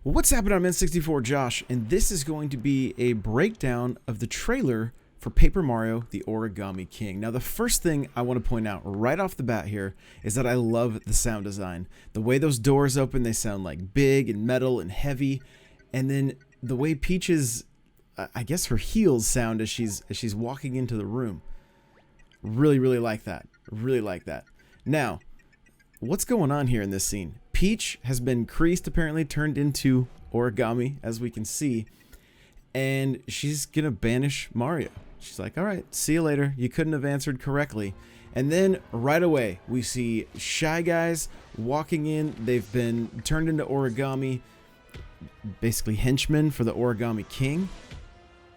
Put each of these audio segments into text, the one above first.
What's happening? I'm N64 Josh, and this is going to be a breakdown of the trailer for Paper Mario the Origami King. Now, the first thing I want to point out right off the bat here is that I love the sound design. The way those doors open, they sound like big and metal and heavy, and then the way Peach's, I guess her heels sound as she's walking into the room. Really, really like that. Really like that. Now, what's going on here in this scene? Peach has been creased, apparently turned into origami, as we can see, and she's gonna banish Mario. She's like, all right, see you later. You couldn't have answered correctly. And then right away, we see Shy Guys walking in. They've been turned into origami, basically henchmen for the Origami King.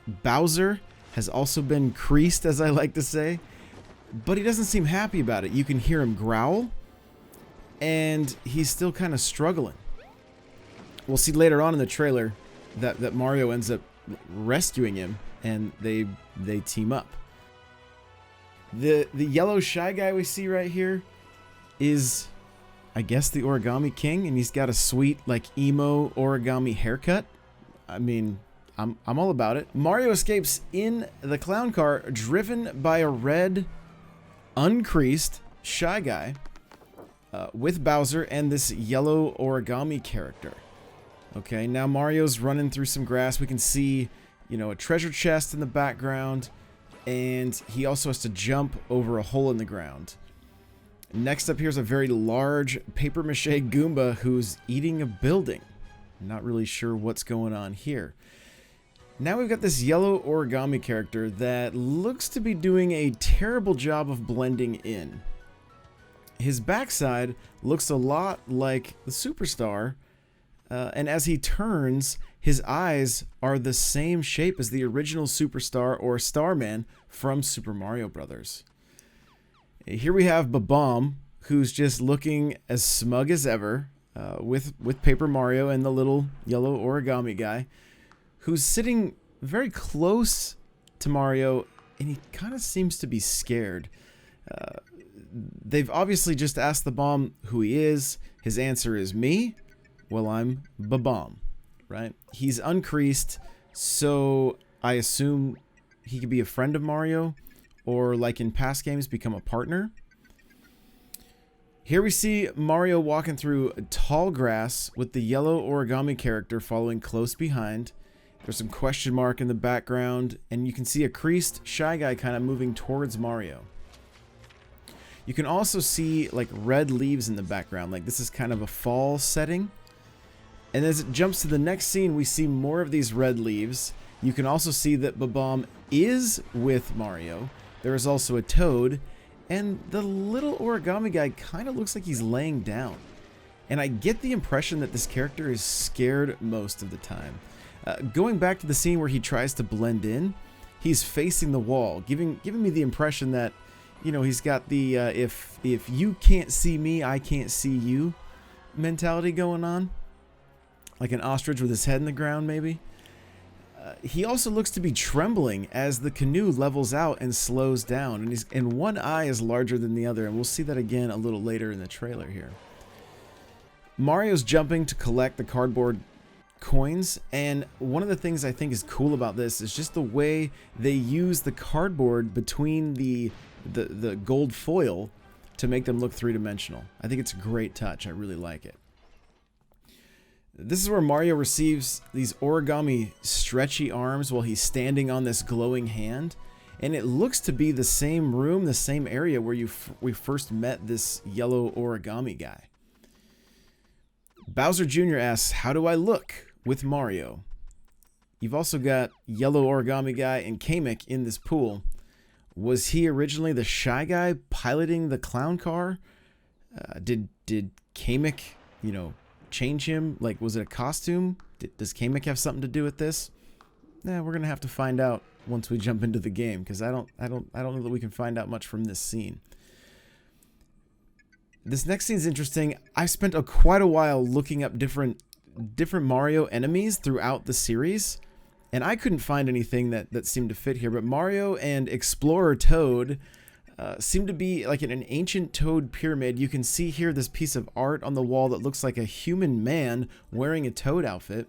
Bowser has also been creased, as I like to say, but he doesn't seem happy about it. You can hear him growl, and he's still kind of struggling. We'll see later on in the trailer that Mario ends up rescuing him, and they team up. The yellow Shy Guy we see right here is, I guess, the Origami King, and he's got a sweet, like, emo origami haircut. I mean, I'm all about it. Mario escapes in the clown car, driven by a red, uncreased Shy Guy, with Bowser and this yellow origami character. Okay, now Mario's running through some grass. We can see, you know, a treasure chest in the background, and he also has to jump over a hole in the ground. Next up, here's a very large paper mache Goomba who's eating a building. Not really sure what's going on here. Now we've got this yellow origami character that looks to be doing a terrible job of blending in. His backside looks a lot like the superstar, and as he turns, his eyes are the same shape as the original superstar or Starman from Super Mario Bros. Here we have Bob-omb, who's just looking as smug as ever, with Paper Mario and the little yellow origami guy, who's sitting very close to Mario, and he kind of seems to be scared. They've obviously just asked the bomb who he is. His answer is me. Well, I'm Bob-omb, right? He's uncreased, so I assume he could be a friend of Mario, or like in past games, become a partner. Here we see Mario walking through tall grass with the yellow origami character following close behind. There's some question mark in the background, and you can see a creased Shy Guy kind of moving towards Mario. You can also see like red leaves in the background, like this is kind of a fall setting. And as it jumps to the next scene, we see more of these red leaves. You can also see that Bob-omb is with Mario. There is also a toad, and the little origami guy kind of looks like he's laying down. And I get the impression that this character is scared most of the time. Going back to the scene where he tries to blend in, he's facing the wall, giving me the impression that, you know, he's got the if you can't see me, I can't see you mentality going on. Like an ostrich with his head in the ground, maybe. He also looks to be trembling as the canoe levels out and slows down. And one eye is larger than the other, and we'll see that again a little later in the trailer here. Mario's jumping to collect the cardboard coins, and one of the things I think is cool about this is just the way they use the cardboard between the gold foil to make them look three-dimensional. I think it's a great touch. I really like it. This is where Mario receives these origami stretchy arms while he's standing on this glowing hand, and it looks to be the same room, the same area where we first met this yellow origami guy. Bowser Jr. asks, "How do I look?" with Mario. You've also got yellow origami guy and Kamek in this pool. Was he originally the Shy Guy piloting the clown car? Did Kamek, you know, change him? Like, was it a costume? Does Kamek have something to do with this? We're gonna have to find out once we jump into the game, because I don't know that we can find out much from this scene. This next scene is interesting. I spent quite a while looking up different Mario enemies throughout the series, and I couldn't find anything that seemed to fit here. But Mario and Explorer Toad seem to be like in an ancient Toad pyramid. You can see here this piece of art on the wall that looks like a human man wearing a Toad outfit.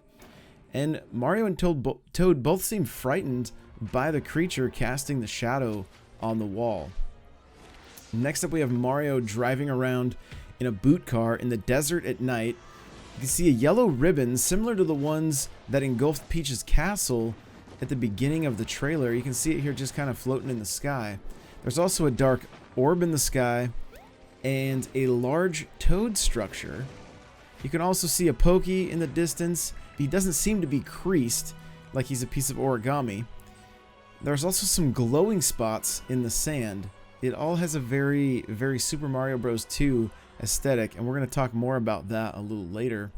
And Mario and Toad both seem frightened by the creature casting the shadow on the wall. Next up, we have Mario driving around in a boot car in the desert at night. You can see a yellow ribbon similar to the ones that engulfed Peach's castle at the beginning of the trailer. You can see it here just kind of floating in the sky. There's also a dark orb in the sky and a large Toad structure. You can also see a Pokey in the distance. He doesn't seem to be creased like he's a piece of origami. There's also some glowing spots in the sand. It all has a very, very Super Mario Bros. 2 aesthetic, and we're going to talk more about that a little later.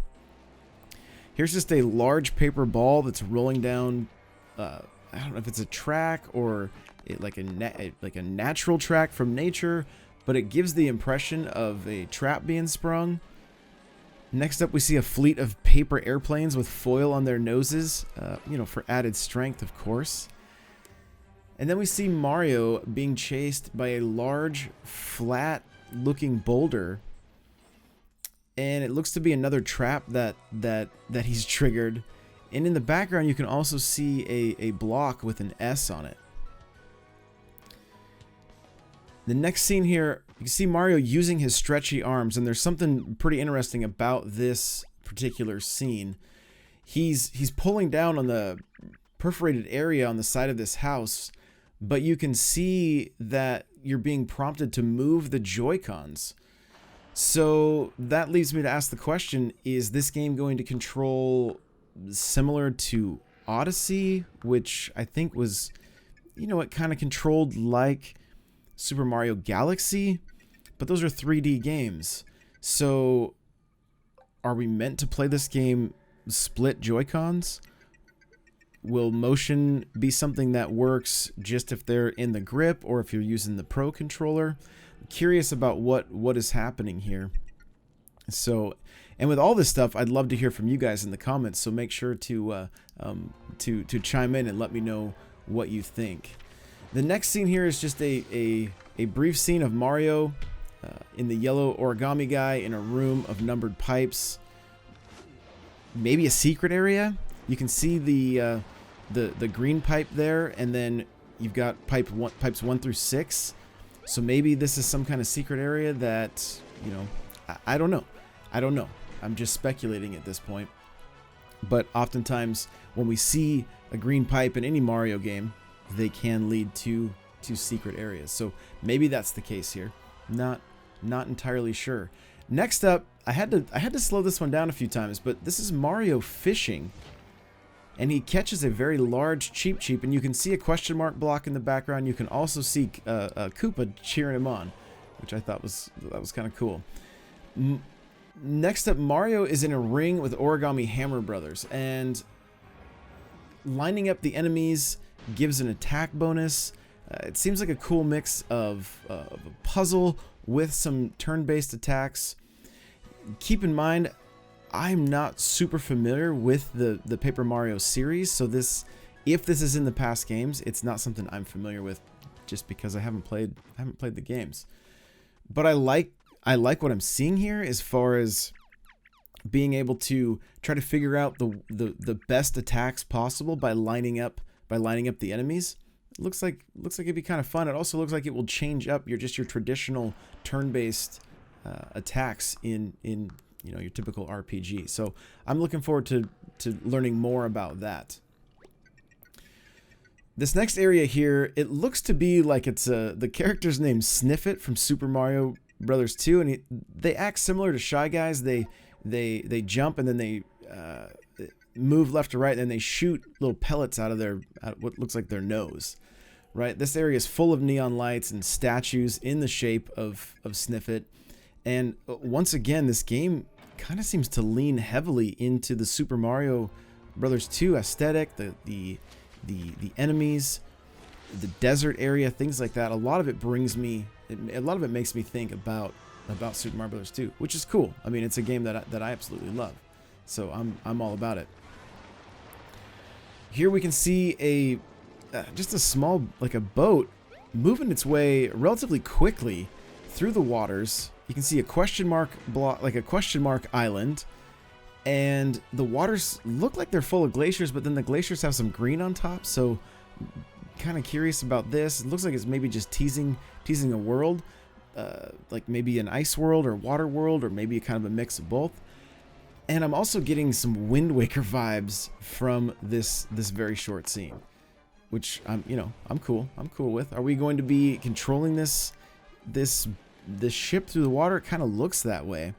Here's just a large paper ball that's rolling down, I don't know if it's a track or like a natural track from nature, but it gives the impression of a trap being sprung. Next up, we see a fleet of paper airplanes with foil on their noses, you know, for added strength, of course. And then we see Mario being chased by a large, flat-looking boulder, and it looks to be another trap that he's triggered. And in the background, you can also see a block with an S on it. The next scene here, you can see Mario using his stretchy arms, and there's something pretty interesting about this particular scene. He's pulling down on the perforated area on the side of this house, but you can see that you're being prompted to move the Joy-Cons. So that leads me to ask the question, is this game going to control similar to Odyssey, which I think was, you know, it kind of controlled like Super Mario Galaxy, but those are 3D games. So are we meant to play this game split Joy-Cons? Will motion be something that works just if they're in the grip or if you're using the Pro controller? I'm curious about what is happening here. So, and with all this stuff, I'd love to hear from you guys in the comments. So make sure to chime in and let me know what you think. The next scene here is just a brief scene of Mario in the yellow origami guy in a room of numbered pipes. Maybe a secret area. You can see the green pipe there, and then you've got pipes 1 through 6. So maybe this is some kind of secret area that, you know, I don't know. I'm just speculating at this point. But oftentimes when we see a green pipe in any Mario game, they can lead to secret areas. So maybe that's the case here. Not entirely sure. Next up, I had to slow this one down a few times, but this is Mario fishing. And he catches a very large Cheep, and you can see a question mark block in the background. You can also see Koopa cheering him on, which I thought was kind of cool. Next up, Mario is in a ring with Origami Hammer Brothers, and lining up the enemies gives an attack bonus. It seems like a cool mix of a puzzle with some turn-based attacks. Keep in mind, I'm not super familiar with the Paper Mario series, so if this is in the past games, it's not something I'm familiar with, just because I haven't played the games. But I like what I'm seeing here as far as being able to try to figure out the best attacks possible by lining up the enemies. It looks like it'd be kind of fun. It also looks like it will change up your traditional turn-based attacks in you know, your typical RPG. So I'm looking forward to learning more about that. This next area here, it looks to be like it's the character's named Sniffit from Super Mario Brothers 2, and they act similar to Shy Guys. They jump and then they move left to right, and then they shoot little pellets out of what looks like their nose. Right? This area is full of neon lights and statues in the shape of Sniffit. And once again, this game kind of seems to lean heavily into the Super Mario Brothers 2 aesthetic, the enemies, the desert area, things like that. A lot of it makes me think about Super Mario Brothers 2, which is cool. I mean, it's a game that I absolutely love, so I'm all about it. Here we can see just a small, like a boat moving its way relatively quickly through the waters. You can see a question mark block, like a question mark island, and the waters look like they're full of glaciers, but then the glaciers have some green on top. So kind of curious about this. It looks like it's maybe just teasing a world, like maybe an ice world or water world, or maybe kind of a mix of both. And I'm also getting some Wind Waker vibes from this very short scene, which I'm cool with. Are we going to be controlling this ship through the water? It kind of looks that way.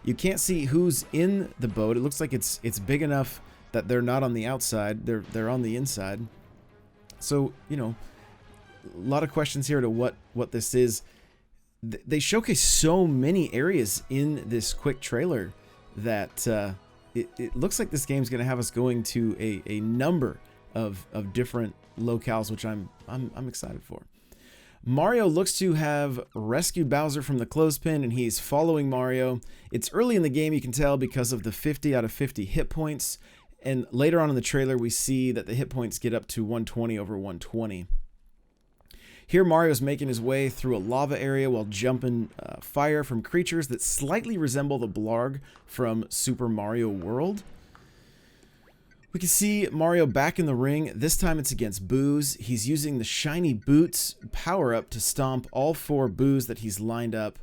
You can't see who's in the boat. It looks like it's big enough that they're not on the outside. They're on the inside. So, a lot of questions here to what this is. They showcase so many areas in this quick trailer that it looks like this game's going to have us going to a number of different locales, which I'm excited for. Mario looks to have rescued Bowser from the clothespin, and he's following Mario. It's early in the game, you can tell, because of the 50 out of 50 hit points. And later on in the trailer, we see that the hit points get up to 120 over 120. Here, Mario's making his way through a lava area while jumping fire from creatures that slightly resemble the Blarg from Super Mario World. We can see Mario back in the ring. This time it's against Boos. He's using the Shiny Boots power-up to stomp all 4 Boos that he's lined up.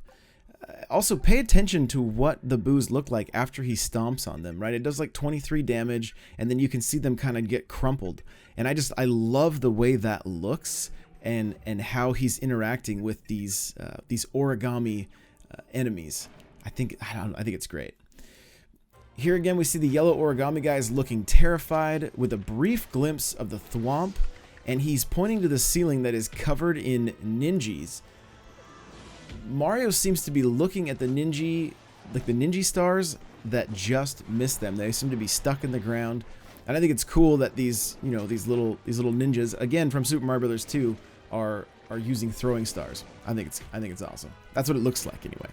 Also, pay attention to what the Boos look like after he stomps on them, right? It does like 23 damage, and then you can see them kind of get crumpled. And I love the way that looks, and how he's interacting with these origami enemies. I think it's great. Here again, we see the yellow origami guy is looking terrified with a brief glimpse of the thwomp, and he's pointing to the ceiling that is covered in ninjas. Mario seems to be looking at the ninja stars that just missed them. They seem to be stuck in the ground, and I think it's cool that these little ninjas, again from Super Mario Bros. 2, are using throwing stars. I think it's awesome. That's what it looks like anyway.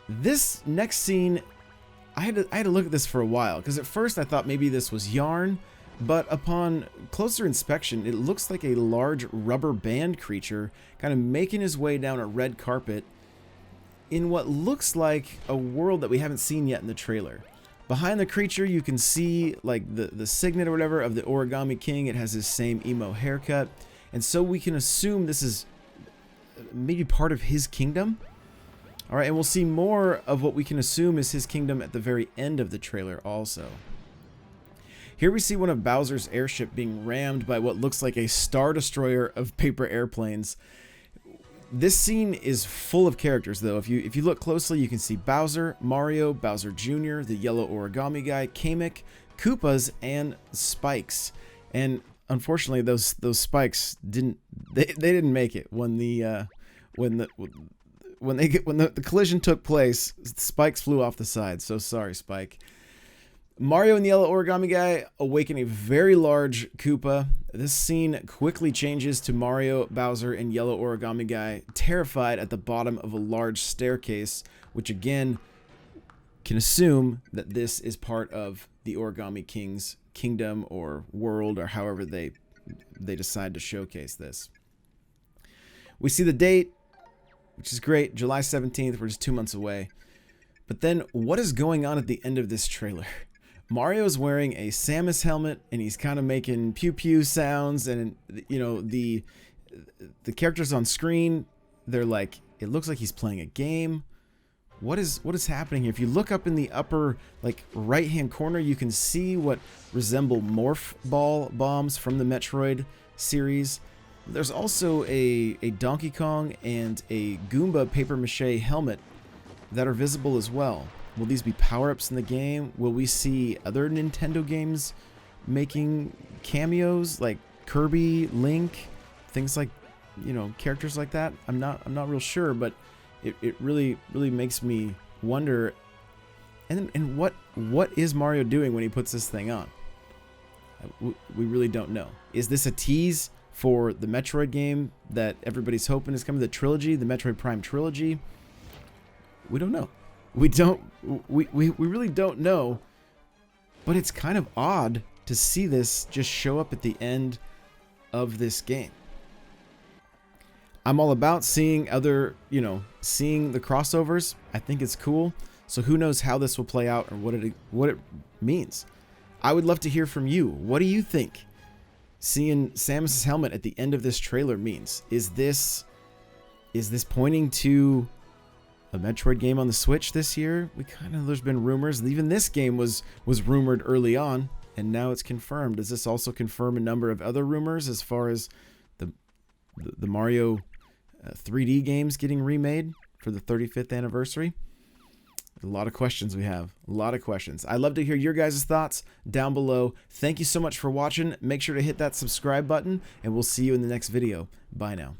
This next scene, I had to look at this for a while, because at first I thought maybe this was yarn, but upon closer inspection, it looks like a large rubber band creature kind of making his way down a red carpet in what looks like a world that we haven't seen yet in the trailer. Behind the creature, you can see like the signet or whatever of the Origami King. It has his same emo haircut, and so we can assume this is maybe part of his kingdom. All right, and we'll see more of what we can assume is his kingdom at the very end of the trailer also. Here we see one of Bowser's airship being rammed by what looks like a star destroyer of paper airplanes. This scene is full of characters, though. If you look closely, you can see Bowser, Mario, Bowser Jr., the yellow origami guy, Kamek, Koopas, and Spikes. And unfortunately, those Spikes didn't make it when the collision took place. Spikes flew off the side. So sorry, Spike. Mario and the yellow origami guy awaken a very large Koopa. This scene quickly changes to Mario, Bowser, and yellow origami guy terrified at the bottom of a large staircase, which again can assume that this is part of the Origami King's kingdom or world, or however they decide to showcase this. We see the date, which is great, July 17th. We're just 2 months away. But then what is going on at the end of this trailer? Mario's wearing a Samus helmet, and he's kind of making pew pew sounds, and the characters on screen, they're like, it looks like he's playing a game. What is happening here? If you look up in the upper right hand corner, you can see what resemble morph ball bombs from the Metroid series. There's also a Donkey Kong and a Goomba paper mache helmet that are visible as well. Will these be power-ups in the game? Will we see other Nintendo games making cameos like Kirby, Link, things like, characters like that? I'm not real sure, but it really makes me wonder. And what is Mario doing when he puts this thing on? We really don't know. Is this a tease for the Metroid game that everybody's hoping is coming, the trilogy, the Metroid Prime trilogy? We don't know. We really don't know, but it's kind of odd to see this just show up at the end of this game. I'm all about seeing other, you know, seeing the crossovers. I think it's cool. So who knows how this will play out or what it means. I would love to hear from you. What do you think seeing Samus's helmet at the end of this trailer means? Is this pointing to a Metroid game on the Switch this year? There's been rumors. Even this game was rumored early on, and now it's confirmed. Does this also confirm a number of other rumors as far as the Mario 3D games getting remade for the 35th anniversary? A lot of questions we have. A lot of questions. I'd love to hear your guys' thoughts down below. Thank you so much for watching. Make sure to hit that subscribe button, and we'll see you in the next video. Bye now.